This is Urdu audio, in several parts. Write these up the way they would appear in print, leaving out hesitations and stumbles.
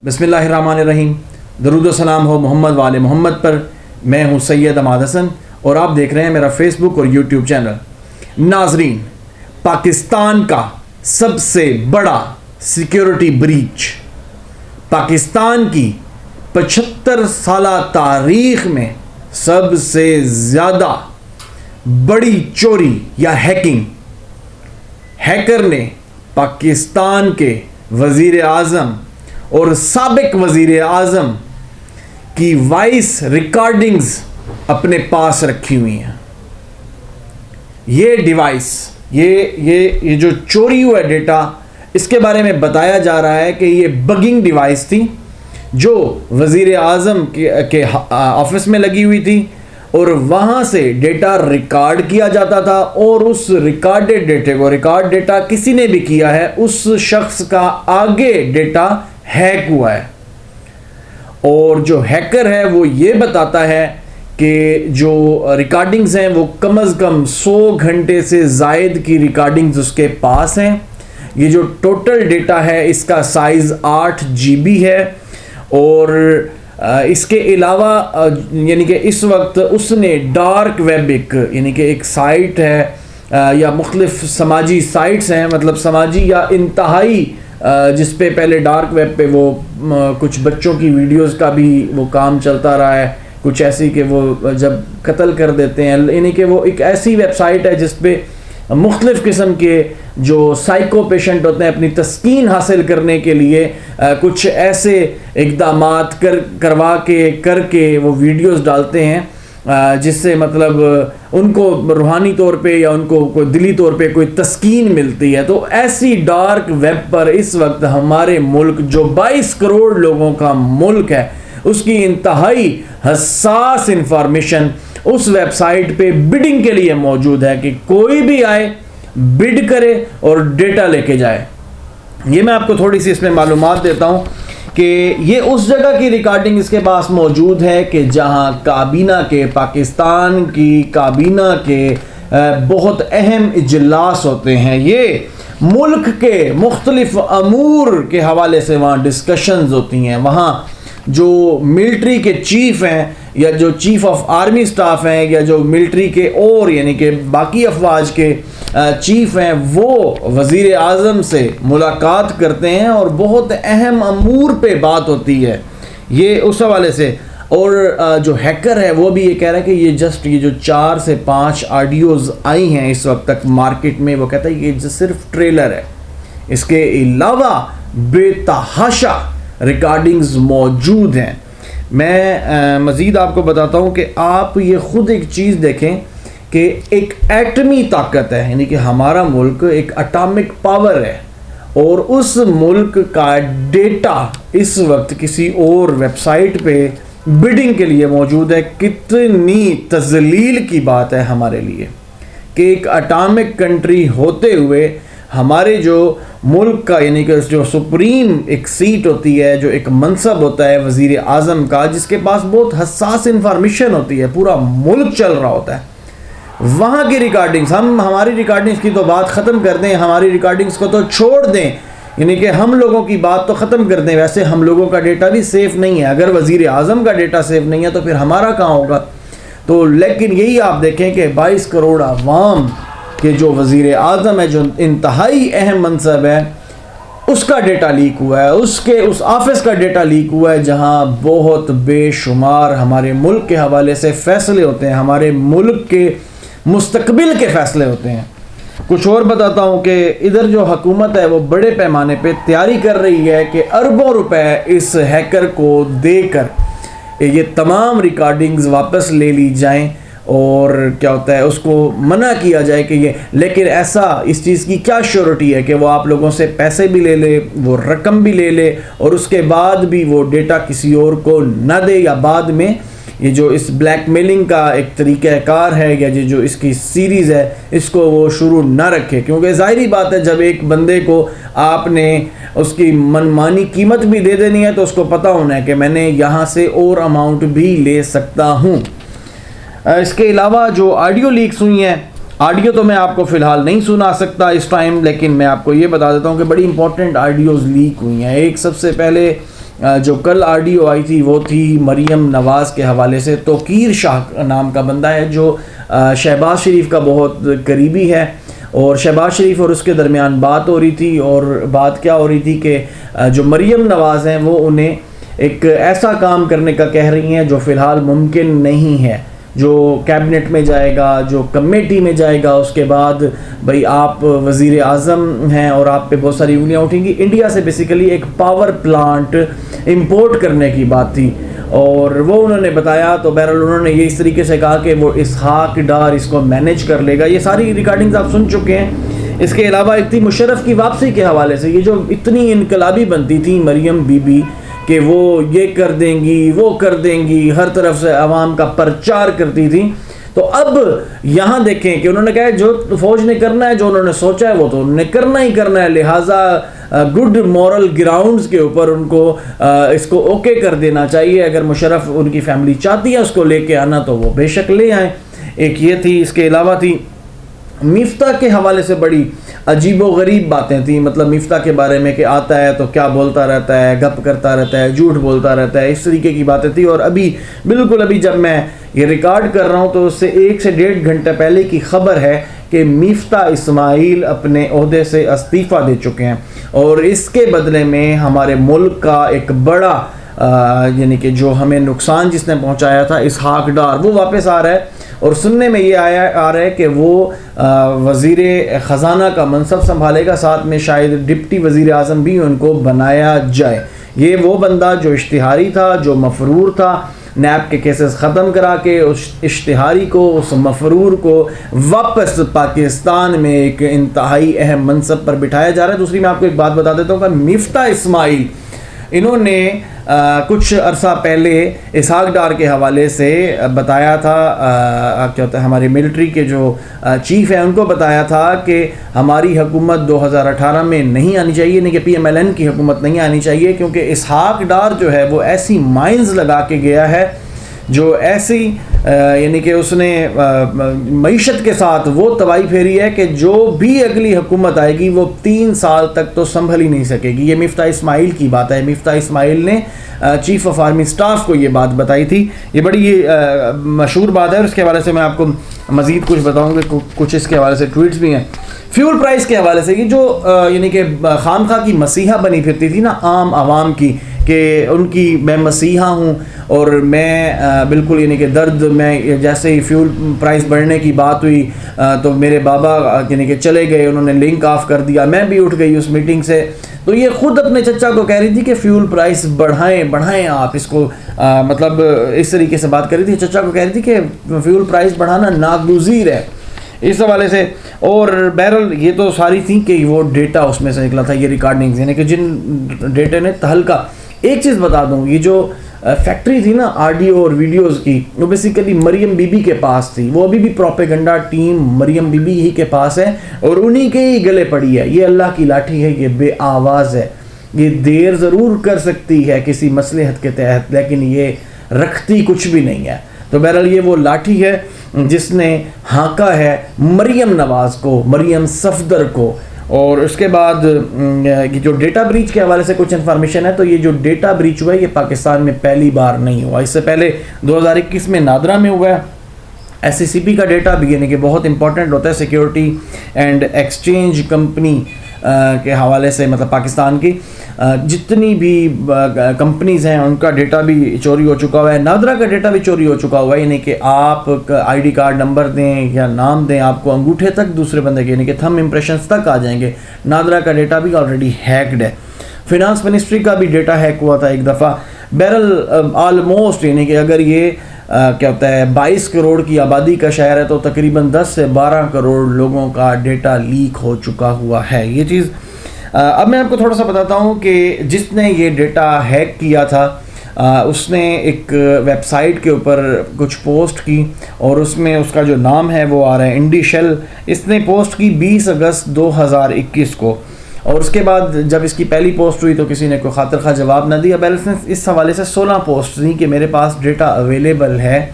بسم اللہ الرحمن الرحیم۔ درود و سلام ہو محمد والے محمد پر۔ میں ہوں سید عماد حسن اور آپ دیکھ رہے ہیں میرا فیس بک اور یوٹیوب چینل۔ ناظرین، پاکستان کا سب سے بڑا سیکیورٹی بریچ، پاکستان کی 75 سالہ تاریخ میں سب سے زیادہ بڑی چوری یا ہیکر نے پاکستان کے وزیر اعظم اور سابق وزیر اعظم کی وائس ریکارڈنگز اپنے پاس رکھی ہوئی ہیں۔ یہ ڈیوائس، یہ جو چوری ہوا ڈیٹا، اس کے بارے میں بتایا جا رہا ہے کہ یہ بگنگ ڈیوائس تھی جو وزیر اعظم کے آفس میں لگی ہوئی تھی اور وہاں سے ڈیٹا ریکارڈ کیا جاتا تھا، اور اس ریکارڈڈ ڈیٹے کو ڈیٹا کسی نے بھی کیا ہے، اس شخص کا آگے ڈیٹا ہیک ہوا ہے۔ اور جو ہیکر ہے وہ یہ بتاتا ہے کہ جو ریکارڈنگز ہیں وہ کم از کم 100 گھنٹے سے زائد کی ریکارڈنگز اس کے پاس ہیں۔ یہ جو ٹوٹل ڈیٹا ہے اس کا سائز 8 GB ہے، اور اس کے علاوہ یعنی کہ اس وقت اس نے ڈارک ویب یعنی کہ ایک سائٹ ہے یا مختلف سماجی سائٹس ہیں، مطلب سماجی یا انتہائی، جس پہ پہلے ڈارک ویب پہ وہ کچھ بچوں کی ویڈیوز کا بھی وہ کام چلتا رہا ہے، کچھ ایسی کہ وہ جب قتل کر دیتے ہیں، یعنی کہ وہ ایک ایسی ویب سائٹ ہے جس پہ مختلف قسم کے جو سائیکو پیشنٹ ہوتے ہیں اپنی تسکین حاصل کرنے کے لیے کچھ ایسے اقدامات کر کے وہ ویڈیوز ڈالتے ہیں جس سے مطلب ان کو روحانی طور پہ یا ان کو کوئی دلی طور پہ کوئی تسکین ملتی ہے۔ تو ایسی ڈارک ویب پر اس وقت ہمارے ملک جو 22 کروڑ لوگوں کا ملک ہے، اس کی انتہائی حساس انفارمیشن اس ویب سائٹ پہ بڈنگ کے لیے موجود ہے کہ کوئی بھی آئے، بڈ کرے اور ڈیٹا لے کے جائے۔ یہ میں آپ کو تھوڑی سی اس میں معلومات دیتا ہوں کہ یہ اس جگہ کی ریکارڈنگ اس کے پاس موجود ہے کہ جہاں پاکستان کی کابینہ کے بہت اہم اجلاس ہوتے ہیں۔ یہ ملک کے مختلف امور کے حوالے سے وہاں ڈسکشنز ہوتی ہیں۔ وہاں جو ملٹری کے چیف ہیں یا جو چیف آف آرمی سٹاف ہیں یا جو ملٹری کے اور یعنی کہ باقی افواج کے چیف ہیں، وہ وزیر اعظم سے ملاقات کرتے ہیں اور بہت اہم امور پہ بات ہوتی ہے۔ یہ اس حوالے سے، اور جو ہیکر ہے وہ بھی یہ کہہ رہا ہے کہ یہ جو 4 سے 5 آڈیوز آئی ہیں اس وقت تک مارکیٹ میں، وہ کہتا ہے یہ صرف ٹریلر ہے، اس کے علاوہ بے تحاشا ریکارڈنگز موجود ہیں۔ میں مزید آپ کو بتاتا ہوں کہ آپ یہ خود ایک چیز دیکھیں کہ ایک ایٹمی طاقت ہے، یعنی کہ ہمارا ملک ایک اٹامک پاور ہے، اور اس ملک کا ڈیٹا اس وقت کسی اور ویب سائٹ پہ بڈنگ کے لیے موجود ہے۔ کتنی تذلیل کی بات ہے ہمارے لیے کہ ایک اٹامک کنٹری ہوتے ہوئے ہمارے جو ملک کا یعنی کہ جو سپریم ایک سیٹ ہوتی ہے، جو ایک منصب ہوتا ہے وزیر اعظم کا، جس کے پاس بہت حساس انفارمیشن ہوتی ہے، پورا ملک چل رہا ہوتا ہے، وہاں کی ریکارڈنگز، ہماری ریکارڈنگز کی تو بات ختم کر دیں، ہماری ریکارڈنگز کو تو چھوڑ دیں، یعنی کہ ہم لوگوں کی بات تو ختم کر دیں، ویسے ہم لوگوں کا ڈیٹا بھی سیف نہیں ہے۔ اگر وزیر اعظم کا ڈیٹا سیف نہیں ہے تو پھر ہمارا کہاں ہوگا؟ تو لیکن یہی آپ دیکھیں کہ 22 کروڑ عوام کہ جو وزیر اعظم ہے، جو انتہائی اہم منصب ہے، اس کا ڈیٹا لیک ہوا ہے، اس آفس کا ڈیٹا لیک ہوا ہے جہاں بہت بے شمار ہمارے ملک کے حوالے سے فیصلے ہوتے ہیں، ہمارے ملک کے مستقبل کے فیصلے ہوتے ہیں۔ کچھ اور بتاتا ہوں کہ ادھر جو حکومت ہے وہ بڑے پیمانے پہ تیاری کر رہی ہے کہ اربوں روپے اس ہیکر کو دے کر یہ تمام ریکارڈنگز واپس لے لی جائیں، اور کیا ہوتا ہے اس کو منع کیا جائے کہ یہ، لیکن ایسا اس چیز کی کیا شیورٹی ہے کہ وہ آپ لوگوں سے پیسے بھی لے لے، وہ رقم بھی لے لے، اور اس کے بعد بھی وہ ڈیٹا کسی اور کو نہ دے، یا بعد میں یہ جو اس بلیک میلنگ کا ایک طریقہ کار ہے یا جو اس کی سیریز ہے، اس کو وہ شروع نہ رکھے، کیونکہ ظاہری بات ہے جب ایک بندے کو آپ نے اس کی منمانی قیمت بھی دے دینی ہے تو اس کو پتہ ہونا ہے کہ میں نے یہاں سے اور اماؤنٹ بھی لے سکتا ہوں۔ اس کے علاوہ جو آڈیو لیکس ہوئی ہیں، آڈیو تو میں آپ کو فی الحال نہیں سنا سکتا اس ٹائم، لیکن میں آپ کو یہ بتا دیتا ہوں کہ بڑی امپورٹنٹ آڈیوز لیک ہوئی ہیں۔ ایک سب سے پہلے جو کل آڈیو آئی تھی وہ تھی مریم نواز کے حوالے سے. توقیر شاہ نام کا بندہ ہے جو شہباز شریف کا بہت قریبی ہے, اور شہباز شریف اور اس کے درمیان بات ہو رہی تھی, اور بات کیا ہو رہی تھی کہ جو مریم نواز ہیں وہ انہیں ایک ایسا کام کرنے کا کہہ رہی ہیں جو فی الحال ممکن نہیں ہے, جو کیبنٹ میں جائے گا, جو کمیٹی میں جائے گا, اس کے بعد بھئی آپ وزیر اعظم ہیں اور آپ پہ بہت ساری انگلیاں اٹھیں گی. انڈیا سے بیسیکلی ایک پاور پلانٹ امپورٹ کرنے کی بات تھی, اور وہ انہوں نے بتایا. تو بہرحال انہوں نے یہ اس طریقے سے کہا کہ وہ اسحاق ڈار اس کو مینیج کر لے گا. یہ ساری ریکارڈنگز آپ سن چکے ہیں. اس کے علاوہ ایک تھی مشرف کی واپسی کے حوالے سے, یہ جو اتنی انقلابی بنتی تھی مریم بی بی کہ وہ یہ کر دیں گی, وہ کر دیں گی, ہر طرف سے عوام کا پرچار کرتی تھی. تو اب یہاں دیکھیں کہ انہوں نے کہا جو فوج نے کرنا ہے, جو انہوں نے سوچا ہے وہ تو انہوں نے کرنا ہی کرنا ہے, لہٰذا گڈ مورل گراؤنڈز کے اوپر ان کو اس کو اوکے کر دینا چاہیے. اگر مشرف ان کی فیملی چاہتی ہے اس کو لے کے آنا تو وہ بے شک لے آئیں. ایک یہ تھی. اس کے علاوہ تھی مفتاح کے حوالے سے بڑی عجیب و غریب باتیں تھیں. مطلب مفتاح کے بارے میں کہ آتا ہے تو کیا بولتا رہتا ہے, گپ کرتا رہتا ہے, جھوٹ بولتا رہتا ہے, اس طریقے کی باتیں تھیں. اور ابھی بالکل ابھی جب میں یہ ریکارڈ کر رہا ہوں تو اس سے 1 سے 1.5 گھنٹے پہلے کی خبر ہے کہ مفتاح اسماعیل اپنے عہدے سے استعفیٰ دے چکے ہیں, اور اس کے بدلے میں ہمارے ملک کا ایک بڑا یعنی کہ جو ہمیں نقصان جس نے پہنچایا تھا اسحاق ڈار, وہ واپس آ رہا ہے. اور سننے میں یہ آ رہا ہے کہ وہ وزیر خزانہ کا منصب سنبھالے گا, ساتھ میں شاید ڈپٹی وزیر اعظم بھی ان کو بنایا جائے. یہ وہ بندہ جو اشتہاری تھا, جو مفرور تھا, نیب کے کیسز ختم کرا کے اس اشتہاری کو, اس مفرور کو واپس پاکستان میں ایک انتہائی اہم منصب پر بٹھایا جا رہا ہے. دوسری میں آپ کو ایک بات بتا دیتا ہوں کہ مفتاح اسماعیل انہوں نے کچھ عرصہ پہلے اسحاق ڈار کے حوالے سے بتایا تھا, کیا ہوتا ہے ہماری ملٹری کے جو چیف ہیں ان کو بتایا تھا کہ ہماری حکومت 2018 میں نہیں آنی چاہیے, یعنی کہ PMLN کی حکومت نہیں آنی چاہیے, کیونکہ اسحاق ڈار جو ہے وہ ایسی مائنز لگا کے گیا ہے, جو ایسی یعنی کہ اس نے معیشت کے ساتھ وہ تباہی پھیری ہے کہ جو بھی اگلی حکومت آئے گی وہ 3 سال تک تو سنبھل ہی نہیں سکے گی. یہ مفتاح اسماعیل کی بات ہے. مفتاح اسماعیل نے چیف آف آرمی سٹاف کو یہ بات بتائی تھی. یہ بڑی مشہور بات ہے, اور اس کے حوالے سے میں آپ کو مزید کچھ بتاؤں گا. کچھ اس کے حوالے سے ٹویٹس بھی ہیں. فیول پرائس کے حوالے سے یہ جو یعنی کہ خام خواہ کی مسیحا بنی پھرتی تھی نا عام عوام کی, کہ ان کی میں مسیحا ہوں اور میں بالکل یعنی کہ درد میں, جیسے ہی فیول پرائس بڑھنے کی بات ہوئی تو میرے بابا یعنی کہ چلے گئے, انہوں نے لنک آف کر دیا, میں بھی اٹھ گئی اس میٹنگ سے. تو یہ خود اپنے چچا کو کہہ رہی تھی کہ فیول پرائس بڑھائیں آپ اس کو, مطلب اس طریقے سے بات کر رہی تھی. چچا کو کہہ رہی تھی کہ فیول پرائس بڑھانا ناگزیر ہے اس حوالے سے. اور بہرحال یہ تو ساری تھی کہ وہ ڈیٹا اس میں سے نکلا تھا, یہ ریکارڈنگز, یعنی کہ جن ڈیٹا نے تہلکہ. ایک چیز بتا دوں, یہ جو فیکٹری تھی نا آڈیو اور ویڈیوز کی, وہ بیسیکلی مریم بی بی کے پاس تھی. وہ ابھی بھی propaganda team Maryam Bibi ہی کے پاس ہے, اور انہی کے ہی گلے پڑی ہے. یہ اللہ کی لاٹھی ہے, یہ بے آواز ہے, یہ دیر ضرور کر سکتی ہے کسی مصلحت کے تحت, لیکن یہ رکھتی کچھ بھی نہیں ہے. تو بہرحال یہ وہ لاٹھی ہے جس نے ہانکا ہے مریم نواز کو, مریم صفدر کو. اور اس کے بعد یہ جو ڈیٹا بریچ کے حوالے سے کچھ انفارمیشن ہے, تو یہ جو ڈیٹا بریچ ہوا ہے یہ پاکستان میں پہلی بار نہیں ہوا. اس سے پہلے 2021 میں نادرا میں ہوا ہے. SCCP کا ڈیٹا بھی یعنی کہ بہت امپورٹنٹ ہوتا ہے سیکیورٹی اینڈ ایکسچینج کمپنی کے حوالے سے, مطلب پاکستان کی جتنی بھی کمپنیز ہیں ان کا ڈیٹا بھی چوری ہو چکا ہوا ہے. نادرا کا ڈیٹا بھی چوری ہو چکا ہوا ہے, یعنی کہ آپ ID کارڈ نمبر دیں یا نام دیں, آپ کو انگوٹھے تک دوسرے بندے کے یعنی کہ تھم امپریشنز تک آ جائیں گے. نادرا کا ڈیٹا بھی آلریڈی ہیکڈ ہے. فینانس منسٹری کا بھی ڈیٹا ہیک ہوا تھا ایک دفعہ. بہرحال آلموسٹ یعنی کہ اگر یہ کیا ہوتا ہے 22 کروڑ کی آبادی کا شہر ہے تو تقریباً 10 سے 12 کروڑ لوگوں کا ڈیٹا لیک ہو چکا ہوا ہے. یہ چیز اب میں آپ کو تھوڑا سا بتاتا ہوں کہ جس نے یہ ڈیٹا ہیک کیا تھا اس نے ایک ویب سائٹ کے اوپر کچھ پوسٹ کی, اور اس میں اس کا جو نام ہے وہ آ رہا ہے انڈی شیل. اس نے پوسٹ کی 20 اگست 2021 کو, اور اس کے بعد جب اس کی پہلی پوسٹ ہوئی تو کسی نے کوئی خاطر خواہ جواب نہ دیا. بیلنس نے اس حوالے سے 16 پوسٹ دی کہ میرے پاس ڈیٹا اویلیبل ہے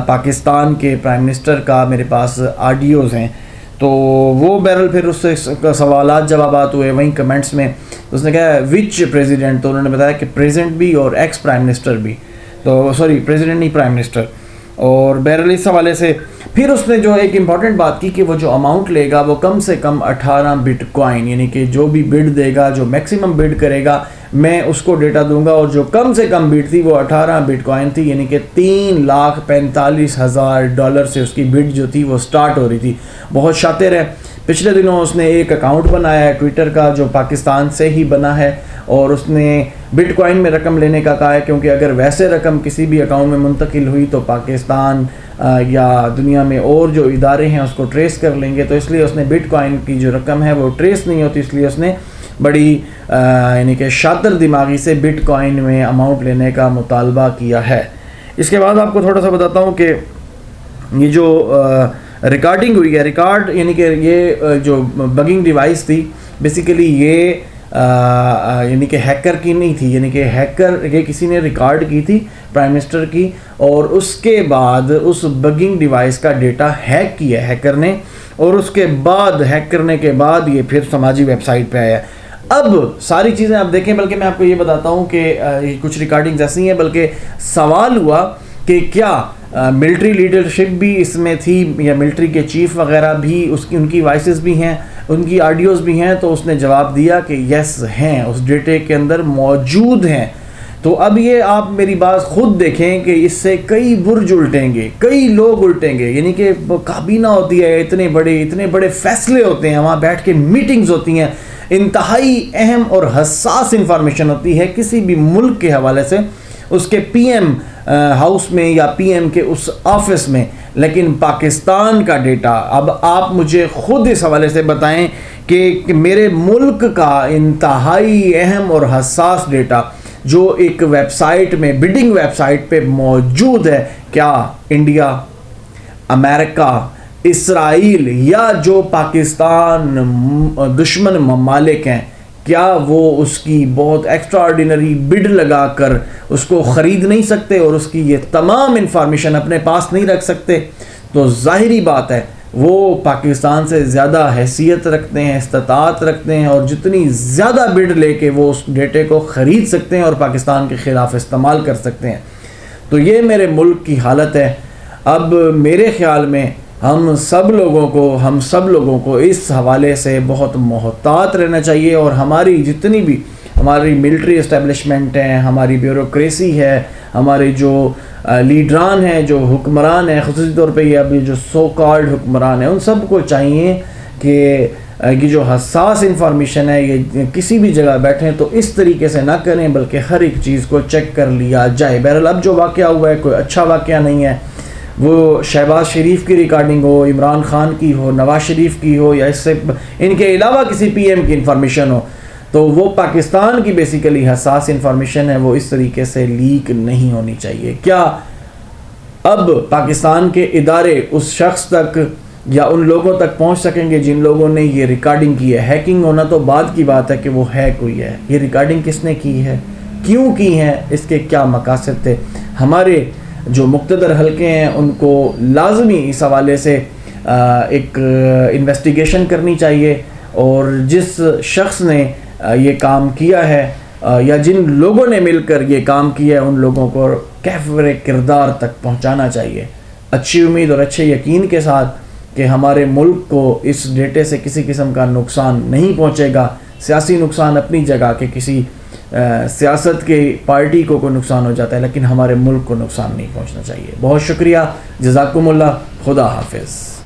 پاکستان کے پرائم منسٹر کا, میرے پاس آڈیوز ہیں. تو وہ بہرحال پھر اس سے سوالات جوابات ہوئے وہیں کمنٹس میں. اس نے کہا وچ پریزیڈنٹ, تو انہوں نے بتایا کہ پریزنٹ بھی اور ایکس پرائم منسٹر بھی, تو سوری پریزیڈنٹ نہیں پرائم منسٹر. اور بہرحال اس حوالے سے پھر اس نے جو ایک امپورٹنٹ بات کی کہ وہ جو اماؤنٹ لے گا وہ کم سے کم 18 بٹ کوائن, یعنی کہ جو بھی بڈ دے گا, جو میکسیمم بڈ کرے گا میں اس کو ڈیٹا دوں گا, اور جو کم سے کم بڈ تھی وہ 18 بٹ کوائن تھی, یعنی کہ $3,45,000 سے اس کی بڈ جو تھی وہ سٹارٹ ہو رہی تھی. بہت شاطر ہے. پچھلے دنوں اس نے ایک اکاؤنٹ بنایا ہے ٹویٹر کا جو پاکستان سے ہی بنا ہے, اور اس نے بٹ کوائن میں رقم لینے کا کہا ہے, کیونکہ اگر ویسے رقم کسی بھی اکاؤنٹ میں منتقل ہوئی تو پاکستان یا دنیا میں اور جو ادارے ہیں اس کو ٹریس کر لیں گے, تو اس لیے اس نے بٹ کوائن کی جو رقم ہے وہ ٹریس نہیں ہوتی, اس لیے اس نے بڑی یعنی کہ شاطر دماغی سے بٹ کوائن میں اماؤنٹ لینے کا مطالبہ کیا ہے. اس کے بعد آپ کو تھوڑا سا بتاتا ہوں کہ یہ جو ریکارڈنگ ہوئی ہے, ریکارڈ یعنی کہ یہ جو بگنگ ڈیوائس تھی بیسیکلی یہ یعنی کہ ہیکر کی نہیں تھی, یعنی کہ ہیکر یہ کسی نے ریکارڈ کی تھی پرائم منسٹر کی, اور اس کے بعد اس بگنگ ڈیوائس کا ڈیٹا ہیک کیا ہیکر نے, اور اس کے بعد ہیک کرنے کے بعد یہ پھر سماجی ویب سائٹ پہ آیا. اب ساری چیزیں آپ دیکھیں, بلکہ میں آپ کو یہ بتاتا ہوں کہ کچھ ریکارڈنگز ایسی ہیں, بلکہ سوال ہوا کہ کیا ملٹری لیڈرشپ بھی اس میں تھی یا ملٹری کے چیف وغیرہ بھی ان کی وائسز بھی ہیں, ان کی آڈیوز بھی ہیں, تو اس نے جواب دیا کہ یس ہیں, اس ڈیٹے کے اندر موجود ہیں. تو اب یہ آپ میری بات خود دیکھیں کہ اس سے کئی برج الٹیں گے, کئی لوگ الٹیں گے, یعنی کہ کابینہ ہوتی ہے, اتنے بڑے فیصلے ہوتے ہیں, وہاں بیٹھ کے میٹنگز ہوتی ہیں, انتہائی اہم اور حساس انفارمیشن ہوتی ہے کسی بھی ملک کے حوالے سے, اس کے پی ایم ہاؤس میں یا پی ایم کے اس آفس میں. لیکن پاکستان کا ڈیٹا, اب آپ مجھے خود اس حوالے سے بتائیں کہ میرے ملک کا انتہائی اہم اور حساس ڈیٹا جو ایک ویب سائٹ میں, بڈنگ ویب سائٹ پہ موجود ہے, کیا انڈیا, امریکہ, اسرائیل یا جو پاکستان دشمن ممالک ہیں, کیا وہ اس کی بہت ایکسٹرا آرڈینری بڈ لگا کر اس کو خرید نہیں سکتے اور اس کی یہ تمام انفارمیشن اپنے پاس نہیں رکھ سکتے؟ تو ظاہری بات ہے وہ پاکستان سے زیادہ حیثیت رکھتے ہیں, استطاعت رکھتے ہیں, اور جتنی زیادہ بڈ لے کے وہ اس ڈیٹے کو خرید سکتے ہیں اور پاکستان کے خلاف استعمال کر سکتے ہیں. تو یہ میرے ملک کی حالت ہے. اب میرے خیال میں ہم سب لوگوں کو اس حوالے سے بہت محتاط رہنا چاہیے, اور ہماری جتنی بھی ہماری ملٹری اسٹیبلشمنٹ ہیں, ہماری بیوروکریسی ہے, ہمارے جو لیڈران ہیں, جو حکمران ہیں, خصوصی طور پہ یہ ابھی جو سو کالڈ حکمران ہیں, ان سب کو چاہیے کہ یہ جو حساس انفارمیشن ہے یہ کسی بھی جگہ بیٹھیں تو اس طریقے سے نہ کریں, بلکہ ہر ایک چیز کو چیک کر لیا جائے. بہرحال اب جو واقعہ ہوا ہے کوئی اچھا واقعہ نہیں ہے, وہ شہباز شریف کی ریکارڈنگ ہو, عمران خان کی ہو, نواز شریف کی ہو, یا اس سے ان کے علاوہ کسی پی ایم کی انفارمیشن ہو, تو وہ پاکستان کی بیسیکلی حساس انفارمیشن ہے, وہ اس طریقے سے لیک نہیں ہونی چاہیے. کیا اب پاکستان کے ادارے اس شخص تک یا ان لوگوں تک پہنچ سکیں گے جن لوگوں نے یہ ریکارڈنگ کی ہے؟ ہیکنگ ہونا تو بعد کی بات ہے کہ وہ ہیک ہوئی ہے, یہ ریکارڈنگ کس نے کی ہے, کیوں کی ہے, اس کے کیا مقاصد تھے؟ ہمارے جو مقتدر حلقے ہیں ان کو لازمی اس حوالے سے ایک انویسٹیگیشن کرنی چاہیے, اور جس شخص نے یہ کام کیا ہے یا جن لوگوں نے مل کر یہ کام کیا ہے ان لوگوں کو کیفر کردار تک پہنچانا چاہیے, اچھی امید اور اچھے یقین کے ساتھ کہ ہمارے ملک کو اس ڈیٹے سے کسی قسم کا نقصان نہیں پہنچے گا. سیاسی نقصان اپنی جگہ کہ کسی سیاست کے پارٹی کو کوئی نقصان ہو جاتا ہے, لیکن ہمارے ملک کو نقصان نہیں پہنچنا چاہیے. بہت شکریہ, جزاکم اللہ, خدا حافظ.